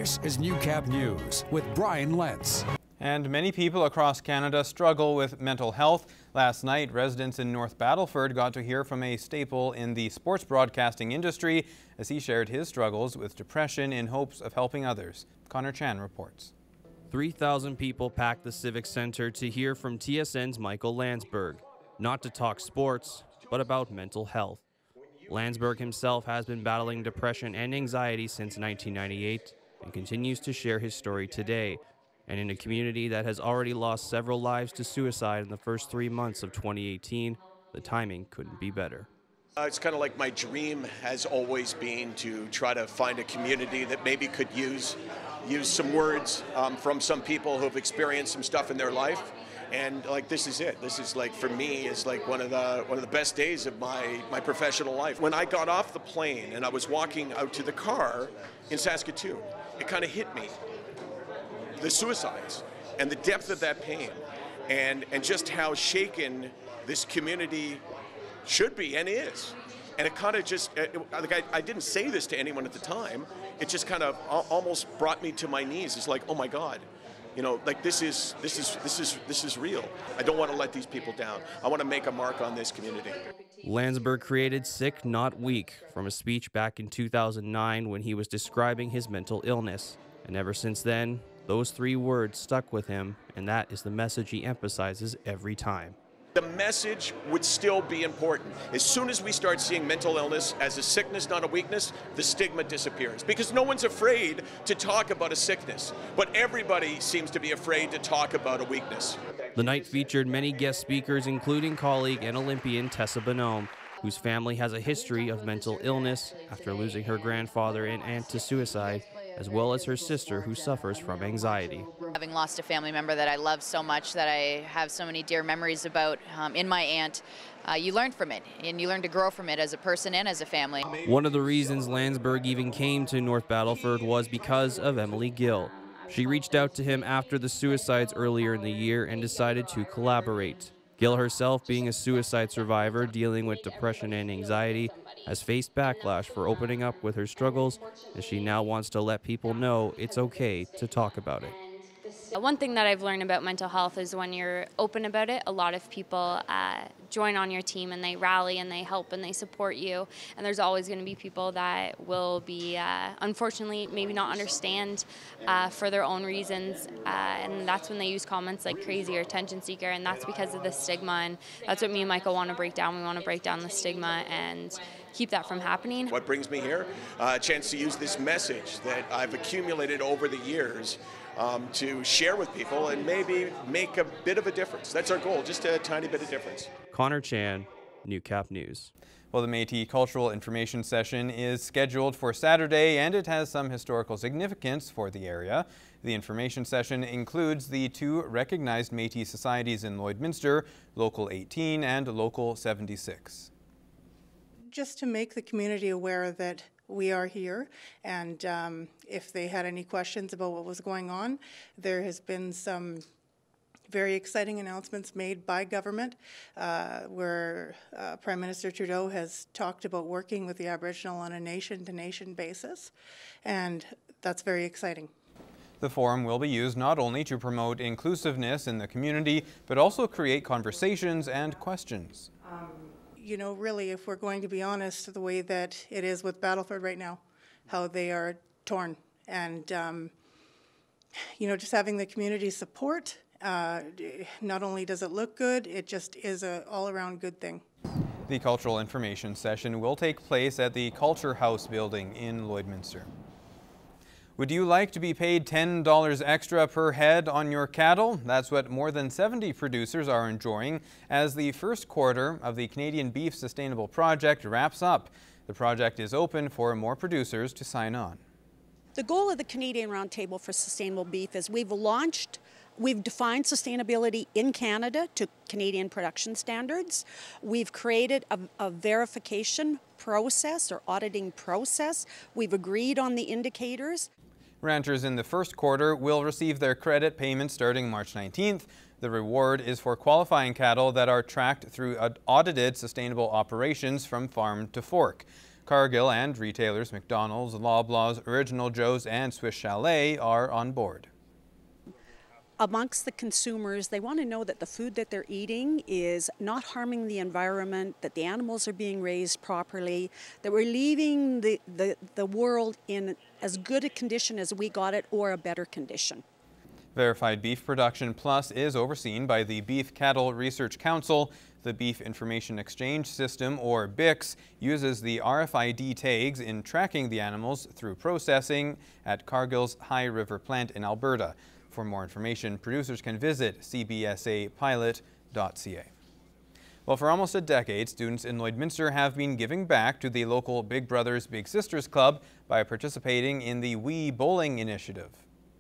This is Newcap News with Brian Lentz. And many people across Canada struggle with mental health. Last night, residents in North Battleford got to hear from a staple in the sports broadcasting industry as he shared his struggles with depression in hopes of helping others. Connor Chan reports. 3,000 people packed the Civic Centre to hear from TSN's Michael Landsberg, not to talk sports, but about mental health. Landsberg himself has been battling depression and anxiety since 1998 and continues to share his story today. And in a community that has already lost several lives to suicide in the first 3 months of 2018, the timing couldn't be better. It's kind of like my dream has always been to try to find a community that maybe could use some words from some people who've experienced some stuff in their life. And like, this is it. This is like, for me, is like one of the best days of my professional life. When I got off the plane and I was walking out to the car in Saskatoon, it kind of hit me. The suicides and the depth of that pain and just how shaken this community should be and is. And it kind of just, like I didn't say this to anyone at the time. It just kind of almost brought me to my knees. It's like, oh my God, you know, like this is real. I don't want to let these people down. I want to make a mark on this community. Landsberg created Sick Not Weak from a speech back in 2009 when he was describing his mental illness. And ever since then, those 3 words stuck with him, and that is the message he emphasizes every time. The message would still be important. As soon as we start seeing mental illness as a sickness, not a weakness, the stigma disappears. Because no one's afraid to talk about a sickness, but everybody seems to be afraid to talk about a weakness. The night featured many guest speakers, including colleague and Olympian Tessa Bonhomme, whose family has a history of mental illness after losing her grandfather and aunt to suicide, as well as her sister who suffers from anxiety. Having lost a family member that I love so much, that I have so many dear memories about in my aunt, you learn from it, and you learn to grow from it as a person and as a family. One of the reasons Landsberg even came to North Battleford was because of Emily Gill. She reached out to him after the suicides earlier in the year and decided to collaborate. Gill herself, being a suicide survivor dealing with depression and anxiety, has faced backlash for opening up with her struggles, and she now wants to let people know it's okay to talk about it. One thing that I've learned about mental health is when you're open about it, a lot of people join on your team and they rally and they help and they support you. And there's always going to be people that will be, unfortunately, maybe not understand for their own reasons. And that's when they use comments like crazy or attention seeker. And that's because of the stigma. And that's what me and Michael want to break down. We want to break down the stigma and keep that from happening. What brings me here? A chance to use this message that I've accumulated over the years to share with people and maybe make a bit of a difference. That's our goal, just a tiny bit of difference. Connor Chan, Newcap News. Well, the Métis Cultural Information Session is scheduled for Saturday, and it has some historical significance for the area. The information session includes the 2 recognized Métis societies in Lloydminster, Local 18 and Local 76. Just to make the community aware that we are here, and if they had any questions about what was going on, there has been some very exciting announcements made by government where Prime Minister Trudeau has talked about working with the Aboriginal on a nation-to-nation basis, and that's very exciting. The forum will be used not only to promote inclusiveness in the community, but also create conversations and questions. You know, really, if we're going to be honest, the way that it is with Battleford right now, how they are torn. And, you know, just having the community support, not only does it look good, it just is an all-around good thing. The Cultural Information Session will take place at the Culture House building in Lloydminster. Would you like to be paid $10 extra per head on your cattle? That's what more than 70 producers are enjoying as the first quarter of the Canadian Beef Sustainable Project wraps up. The project is open for more producers to sign on. The goal of the Canadian Roundtable for Sustainable Beef is we've defined sustainability in Canada to Canadian production standards. We've created a verification process or auditing process. We've agreed on the indicators. Ranchers in the first quarter will receive their credit payment starting March 19th. The reward is for qualifying cattle that are tracked through audited sustainable operations from farm to fork. Cargill and retailers McDonald's, Loblaws, Original Joe's and Swiss Chalet are on board. Amongst the consumers, they want to know that the food that they're eating is not harming the environment, that the animals are being raised properly, that we're leaving the world in as good a condition as we got it or a better condition. Verified Beef Production Plus is overseen by the Beef Cattle Research Council. The Beef Information Exchange System, or BIX, uses the RFID tags in tracking the animals through processing at Cargill's High River plant in Alberta. For more information, producers can visit cbsapilot.ca. Well, for almost a decade, students in Lloydminster have been giving back to the local Big Brothers Big Sisters Club by participating in the Wii Bowling Initiative.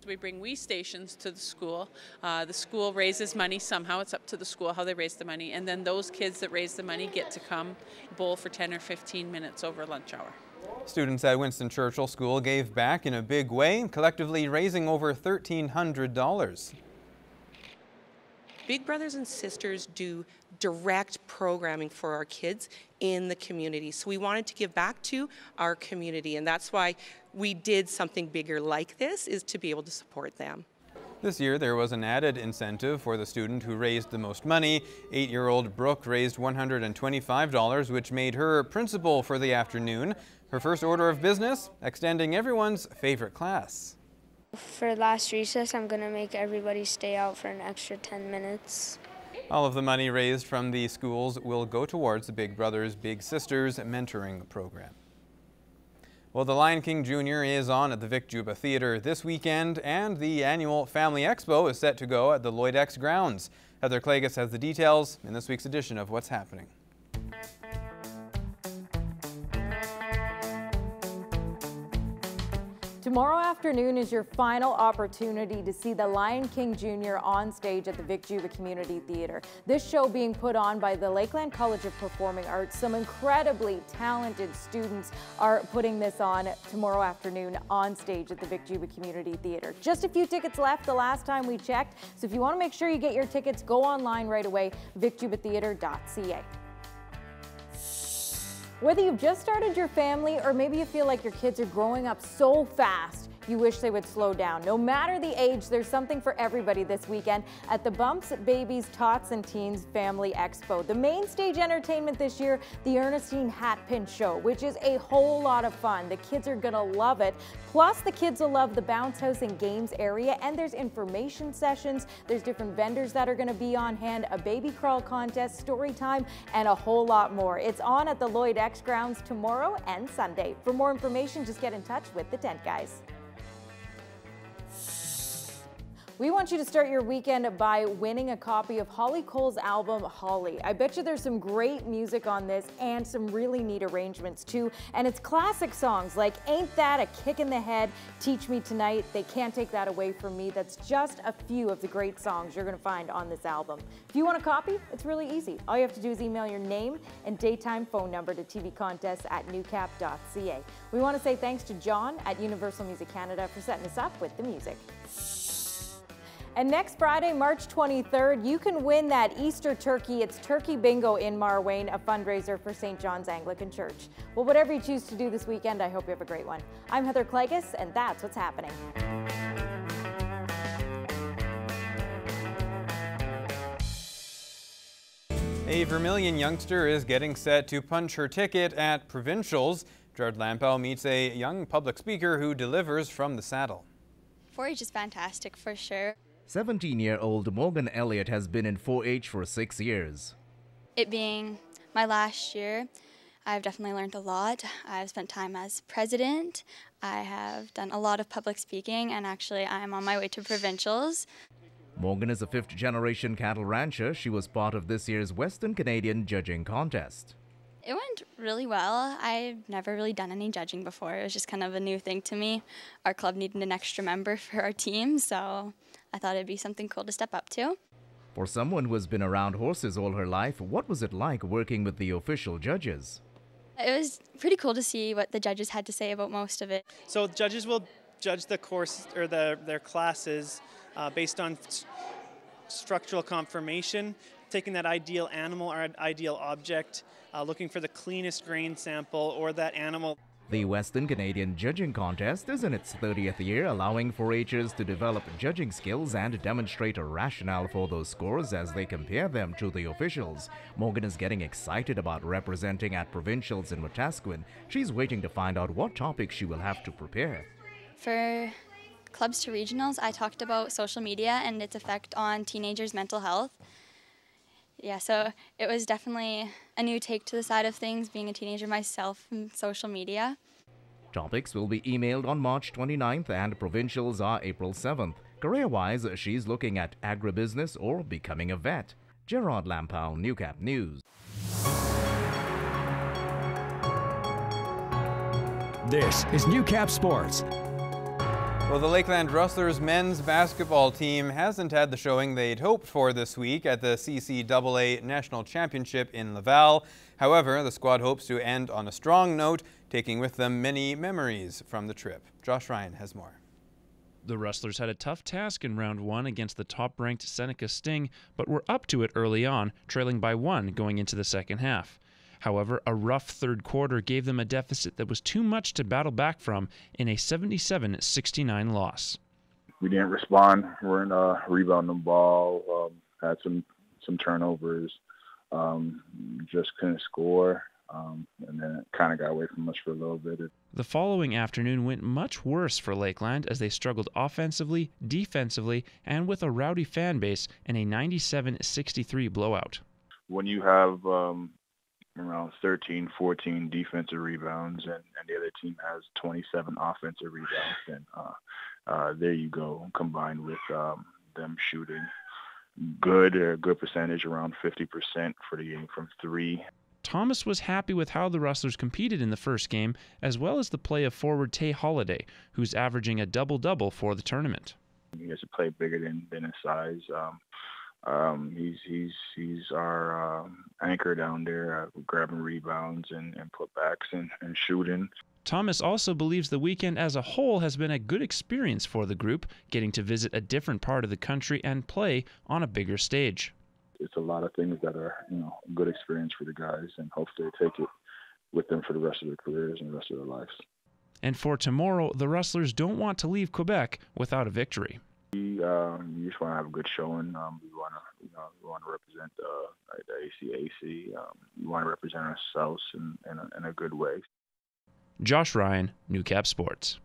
We bring Wii stations to the school. The school raises money somehow. It's up to the school how they raise the money. And then those kids that raise the money get to come bowl for 10 or 15 minutes over lunch hour. Students at Winston Churchill School gave back in a big way, collectively raising over $1,300. Big Brothers and Sisters do direct programming for our kids in the community. So we wanted to give back to our community, and that's why we did something bigger like this, is to be able to support them. This year there was an added incentive for the student who raised the most money. 8-year-old Brooke raised $125, which made her principal for the afternoon. Her first order of business, extending everyone's favorite class. For last recess, I'm going to make everybody stay out for an extra 10 minutes. All of the money raised from the schools will go towards the Big Brothers Big Sisters mentoring program. Well, the Lion King Jr. is on at the Vic Juba Theatre this weekend, and the annual Family Expo is set to go at the Lloydx grounds. Heather Clagus has the details in this week's edition of What's Happening. Tomorrow afternoon is your final opportunity to see the Lion King Jr. on stage at the Vic Juba Community Theatre. This show being put on by the Lakeland College of Performing Arts. Some incredibly talented students are putting this on tomorrow afternoon on stage at the Vic Juba Community Theatre. Just a few tickets left the last time we checked, so if you want to make sure you get your tickets, go online right away, vicjubatheatre.ca. Whether you've just started your family or maybe you feel like your kids are growing up so fast you wish they would slow down. No matter the age, there's something for everybody this weekend at the Bumps, Babies, Tots and Teens Family Expo. The main stage entertainment this year, the Ernestine Hat Pin Show, which is a whole lot of fun. The kids are gonna love it. Plus, the kids will love the bounce house and games area, and there's information sessions. There's different vendors that are gonna be on hand, a baby crawl contest, story time, and a whole lot more. It's on at the Lloydx grounds tomorrow and Sunday. For more information, just get in touch with the Tent Guys. We want you to start your weekend by winning a copy of Holly Cole's album, Holly. I bet you there's some great music on this and some really neat arrangements too. And it's classic songs like Ain't That a Kick in the Head, Teach Me Tonight, They Can't Take That Away From Me. That's just a few of the great songs you're gonna find on this album. If you want a copy, it's really easy. All you have to do is email your name and daytime phone number to tvcontests@newcap.ca. We want to say thanks to John at Universal Music Canada for setting us up with the music. And next Friday, March 23rd, you can win that Easter turkey. It's Turkey Bingo in Marwayne, a fundraiser for St. John's Anglican Church. Well, whatever you choose to do this weekend, I hope you have a great one. I'm Heather Clagus, and that's what's happening. A Vermilion youngster is getting set to punch her ticket at provincials. Gerard Lampow meets a young public speaker who delivers from the saddle. 4-H is fantastic for sure. 17-year-old Morgan Elliott has been in 4-H for 6 years. It being my last year, I've definitely learned a lot. I've spent time as president. I have done a lot of public speaking, and actually I'm on my way to provincials. Morgan is a fifth-generation cattle rancher. She was part of this year's Western Canadian judging contest. It went really well. I've never really done any judging before. It was just kind of a new thing to me. Our club needed an extra member for our team, so I thought it'd be something cool to step up to. For someone who has been around horses all her life, what was it like working with the official judges? It was pretty cool to see what the judges had to say about most of it. So judges will judge the course or their classes based on structural conformation, taking that ideal animal or ideal object, looking for the cleanest grain sample or that animal. The Western Canadian Judging Contest is in its 30th year, allowing 4-Hers to develop judging skills and demonstrate a rationale for those scores as they compare them to the officials. Morgan is getting excited about representing at provincials in Wetaskiwin. She's waiting to find out what topics she will have to prepare. For clubs to regionals, I talked about social media and its effect on teenagers' mental health. Yeah, so it was definitely a new take to the side of things, being a teenager myself in social media. Topics will be emailed on March 29th and provincials are April 7th. Career-wise, she's looking at agribusiness or becoming a vet. Gerard Lampau, Newcap News. This is Newcap Sports. Well, the Lakeland Rustlers men's basketball team hasn't had the showing they'd hoped for this week at the CCAA National Championship in Laval. However, the squad hopes to end on a strong note, taking with them many memories from the trip. Josh Ryan has more. The Rustlers had a tough task in round one against the top-ranked Seneca Sting, but were up to it early on, trailing by 1 going into the second half. However, a rough third quarter gave them a deficit that was too much to battle back from in a 77-69 loss. We didn't respond. We weren't rebounding the ball, had some turnovers, just couldn't score, and then it kind of got away from us for a little bit. The following afternoon went much worse for Lakeland as they struggled offensively, defensively, and with a rowdy fan base in a 97-63 blowout. When you have around 13, 14 defensive rebounds, and the other team has 27 offensive rebounds. And there you go, combined with them shooting good percentage, around 50% for the game from 3. Thomas was happy with how the Rustlers competed in the first game, as well as the play of forward Tay Holiday, who's averaging a double-double for the tournament. He has to play bigger than his size. He's our anchor down there, grabbing rebounds and putbacks and shooting. Thomas also believes the weekend as a whole has been a good experience for the group, getting to visit a different part of the country and play on a bigger stage. It's a lot of things that are, a good experience for the guys, and hopefully they take it with them for the rest of their careers and the rest of their lives. And for tomorrow, the Rustlers don't want to leave Quebec without a victory. We just want to have a good showing. We want to represent the ACAC. We want to represent ourselves in a good way. Josh Ryan, Newcap Sports.